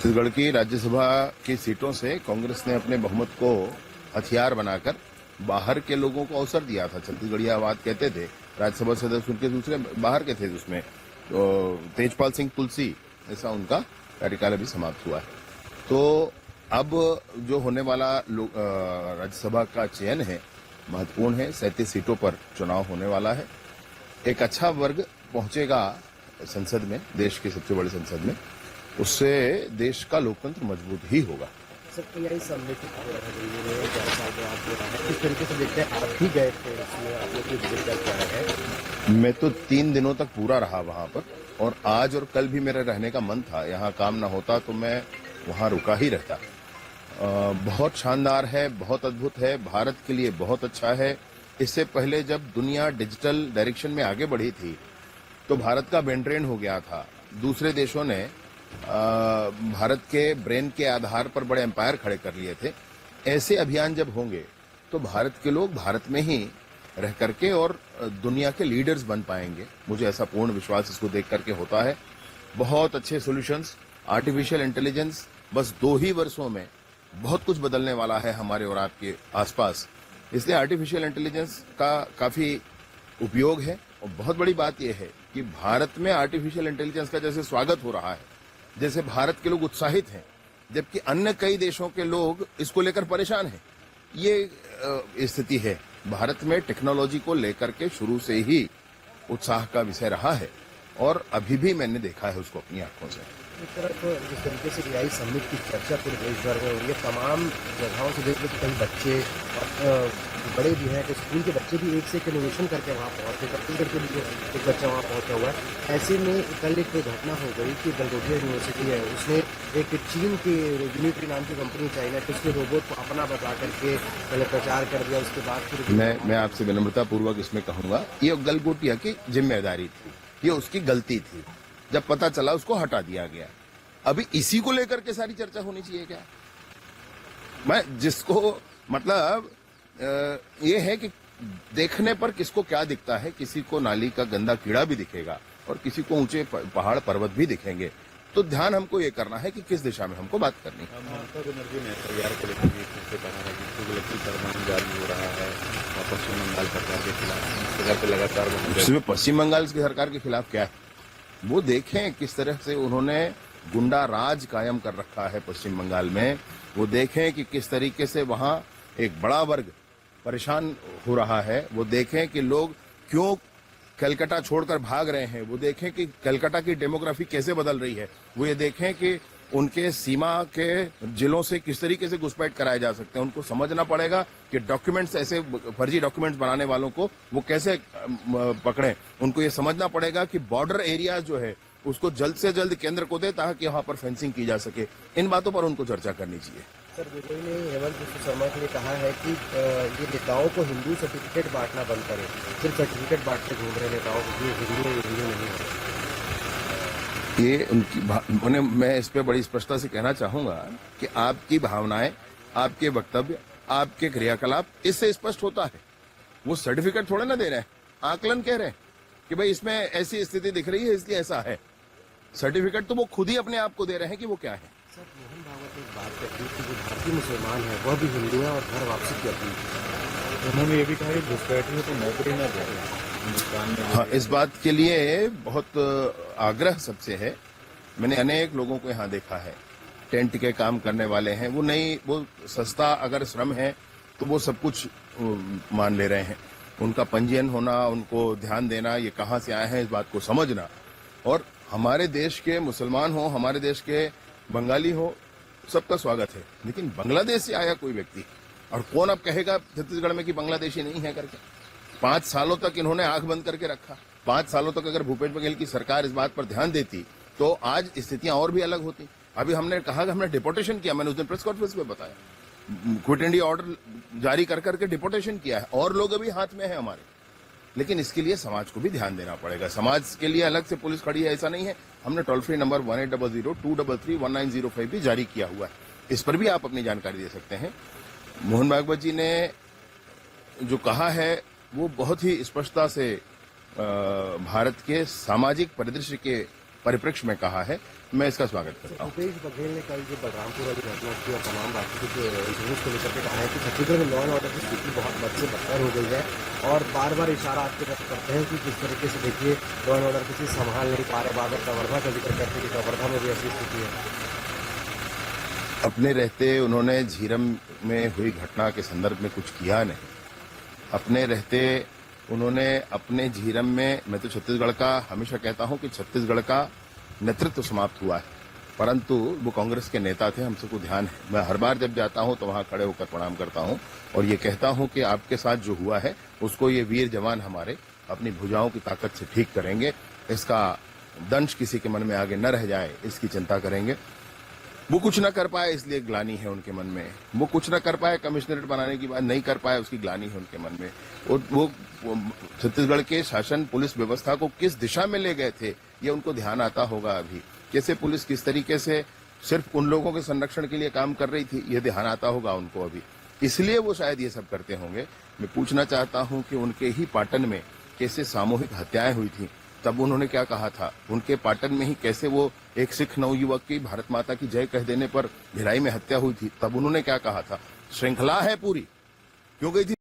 छत्तीसगढ़ की राज्यसभा की सीटों से कांग्रेस ने अपने बहुमत को हथियार बनाकर बाहर के लोगों को अवसर दिया था। छत्तीसगढ़ियावाद कहते थे। राज्यसभा सदस्य उनके दूसरे बाहर के थे, उसमें तो तेजपाल सिंह तुलसी ऐसा उनका कार्यकाल अभी समाप्त हुआ है। तो अब जो होने वाला राज्यसभा का चयन है महत्वपूर्ण है। 37 सीटों पर चुनाव होने वाला है। एक अच्छा वर्ग पहुंचेगा संसद में, देश की सबसे बड़ी संसद में, उससे देश का लोकतंत्र मजबूत ही होगा। सर, यही सम्मिलित किस तरीके से देखते हैं? आप भी गए थे इसमें, आपने कोई विजिट करके आए हैं? मैं तो 3 दिनों तक पूरा रहा वहां पर, और आज और कल भी मेरा रहने का मन था। यहाँ काम न होता तो मैं वहां रुका ही रहता। बहुत शानदार है, बहुत अद्भुत है, भारत के लिए बहुत अच्छा है। इससे पहले जब दुनिया डिजिटल डायरेक्शन में आगे बढ़ी थी तो भारत का ब्रेन ड्रेन हो गया था। दूसरे देशों ने भारत के ब्रेन के आधार पर बड़े एम्पायर खड़े कर लिए थे। ऐसे अभियान जब होंगे तो भारत के लोग भारत में ही रह करके और दुनिया के लीडर्स बन पाएंगे। मुझे ऐसा पूर्ण विश्वास इसको देख करके होता है। बहुत अच्छे सॉल्यूशंस, आर्टिफिशियल इंटेलिजेंस, बस 2 ही वर्षों में बहुत कुछ बदलने वाला है हमारे और आपके आसपास। इसलिए आर्टिफिशियल इंटेलिजेंस का काफी उपयोग है। और बहुत बड़ी बात यह है कि भारत में आर्टिफिशियल इंटेलिजेंस का जैसे स्वागत हो रहा है, जैसे भारत के लोग उत्साहित हैं, जबकि अन्य कई देशों के लोग इसको लेकर परेशान हैं। ये स्थिति है। भारत में टेक्नोलॉजी को लेकर के शुरू से ही उत्साह का विषय रहा है, और अभी भी मैंने देखा है उसको अपनी आंखों से। एक तरफ जिस तरीके से एआई समिट की चर्चा पूरे देश भर में हो रही है, तमाम जगहों से देख लो कि कई बच्चे और बड़े भी हैं, तो स्कूल के बच्चे भी एक से एक इनोवेशन करके वहाँ पहुँचे। छत्तीसगढ़ के लिए एक बच्चा वहाँ पहुँचा हुआ है। ऐसे में कल एक घटना हो गई कि गलगोटिया यूनिवर्सिटी है, उसने एक चीन के रेगुलेटरी नाम की कंपनी चाइना के उसके रोबोट को अपना बता करके पहले प्रचार कर दिया। उसके बाद फिर मैं आपसे विनम्रता पूर्वक इसमें कहूंगा, ये गलगोटिया की जिम्मेदारी थी, ये उसकी गलती थी। जब पता चला उसको हटा दिया गया। अभी इसी को लेकर के सारी चर्चा होनी चाहिए क्या? मैं जिसको मतलब ये है कि देखने पर किसको क्या दिखता है। किसी को नाली का गंदा कीड़ा भी दिखेगा और किसी को ऊंचे पहाड़ पर्वत भी दिखेंगे। तो ध्यान हमको ये करना है कि किस दिशा में हमको बात करनी है। ममता बनर्जी ने परिवार को लेकर भी कहा है कि तुगलकी कर्म हो रहा है पश्चिम बंगाल सरकार के खिलाफ लगातार। पश्चिम बंगाल की सरकार के खिलाफ क्या है वो देखें, किस तरह से उन्होंने गुंडा राज कायम कर रखा है पश्चिम बंगाल में। वो देखें कि किस तरीके से वहां एक बड़ा वर्ग परेशान हो रहा है। वो देखें कि लोग क्यों कलकत्ता छोड़कर भाग रहे हैं। वो देखें कि कलकत्ता की डेमोग्राफी कैसे बदल रही है। वो ये देखें कि उनके सीमा के जिलों से किस तरीके से घुसपैठ कराए जा सकते हैं। उनको समझना पड़ेगा कि डॉक्यूमेंट्स, ऐसे फर्जी डॉक्यूमेंट्स बनाने वालों को वो कैसे पकड़ें। उनको ये समझना पड़ेगा कि बॉर्डर एरिया जो है उसको जल्द से जल्द केंद्र को दे ताकि वहां पर फेंसिंग की जा सके। इन बातों पर उनको चर्चा करनी चाहिए। सर, विजय ने हेमंत बिस्व शर्मा के लिए कहा है कि ये नेताओं को हिंदू सर्टिफिकेट बांटना बंद करें। सिर्फ सर्टिफिकेट बांटते घूम रहे नेताओं को, ये हिंदू नहीं है। ये उनकी मैं इस पे बड़ी स्पष्टता से कहना चाहूंगा कि आपकी भावनाएं, आपके वक्तव्य, आपके क्रियाकलाप इससे स्पष्ट होता है। वो सर्टिफिकेट थोड़े ना दे रहे हैं, आकलन कह रहे हैं कि भाई इसमें ऐसी स्थिति दिख रही है इसलिए ऐसा है। सर्टिफिकेट तो वो खुद ही अपने आप को दे रहे हैं कि वो क्या है। सर, मोहन भागवत ने एक बात कही कि जो भारतीय मुसलमान है वह भी हिंदू है और घर वापसी की अपील की। उन्होंने ये भी कहा कि घुसपैठियों को नौकरी न दे हिंदुस्तान में। हाँ, इस बात के लिए बहुत आग्रह सबसे है। मैंने अनेक लोगों को यहाँ देखा है, टेंट के काम करने वाले हैं। वो सस्ता अगर श्रम है तो वो सब कुछ मान ले रहे हैं। उनका पंजीयन होना, उनको ध्यान देना, ये कहाँ से आए हैं इस बात को समझना। और हमारे देश के मुसलमान हो, हमारे देश के बंगाली हो, सबका स्वागत है। लेकिन बांग्लादेश से आया कोई व्यक्ति, और कौन अब कहेगा छत्तीसगढ़ में कि बांग्लादेशी नहीं है करके। 5 सालों तक इन्होंने आंख बंद करके रखा। 5 सालों तक अगर भूपेश बघेल की सरकार इस बात पर ध्यान देती तो आज स्थितियां और भी अलग होती। अभी हमने कहा कि हमने डिपोटेशन किया, मैंने उस दिन प्रेस कॉन्फ्रेंस में बताया, क्विट इंडिया ऑर्डर जारी कर करके डिपोटेशन किया है, और लोग अभी हाथ में है हमारे। लेकिन इसके लिए समाज को भी ध्यान देना पड़ेगा। समाज के लिए अलग से पुलिस खड़ी है ऐसा नहीं है। हमने टोल फ्री नंबर 1800-233-1905 भी जारी किया हुआ है। इस पर भी आप अपनी जानकारी दे सकते हैं। मोहन भागवत जी ने जो कहा है वो बहुत ही स्पष्टता से भारत के सामाजिक परिदृश्य के परिप्रेक्ष्य में कहा है, मैं इसका स्वागत करता हूँ। भूपेश बघेल ने कल जो बलरामपुर वाली घटना की और तमाम बातों के इंटरव्यूज को लेकर के कहा है कि छत्तीसगढ़ में लॉ एंड ऑर्डर की स्थिति बहुत बद से बदतर हो गई है और बार बार इशारा आपकी तरफ करते हैं कि किस तरीके से देखिए लॉ एंड ऑर्डर किसी संभाल नहीं पा रहे। बाबर कवर्धा का जिक्र करते कि कवर्धा में भी ऐसी स्थिति है। अपने रहते उन्होंने झीरम में हुई घटना के संदर्भ में कुछ किया नहीं। अपने रहते उन्होंने अपने झीरम में, मैं तो छत्तीसगढ़ का हमेशा कहता हूं कि छत्तीसगढ़ का नेतृत्व समाप्त हुआ है, परंतु वो कांग्रेस के नेता थे, हम सबको ध्यान है। मैं हर बार जब जाता हूं तो वहां खड़े होकर प्रणाम करता हूं और ये कहता हूं कि आपके साथ जो हुआ है उसको ये वीर जवान हमारे अपनी भुजाओं की ताकत से ठीक करेंगे। इसका दंश किसी के मन में आगे न रह जाए, इसकी चिंता करेंगे। वो कुछ न कर पाए इसलिए ग्लानि है उनके मन में। वो कुछ न कर पाए, कमिश्नरेट बनाने की बात नहीं कर पाए, उसकी ग्लानि है उनके मन में। और वो छत्तीसगढ़ के शासन पुलिस व्यवस्था को किस दिशा में ले गए थे ये उनको ध्यान आता होगा अभी। कैसे पुलिस किस तरीके से सिर्फ उन लोगों के संरक्षण के लिए काम कर रही थी ये ध्यान आता होगा उनको अभी, इसलिए वो शायद ये सब करते होंगे। मैं पूछना चाहता हूं कि उनके ही पाटन में कैसे सामूहिक हत्याएं हुई थी, तब उन्होंने क्या कहा था? उनके पाटन में ही कैसे वो एक सिख नवयुवक की भारत माता की जय कह देने पर भिलाई में हत्या हुई थी, तब उन्होंने क्या कहा था? श्रृंखला है पूरी, क्यों गई थी?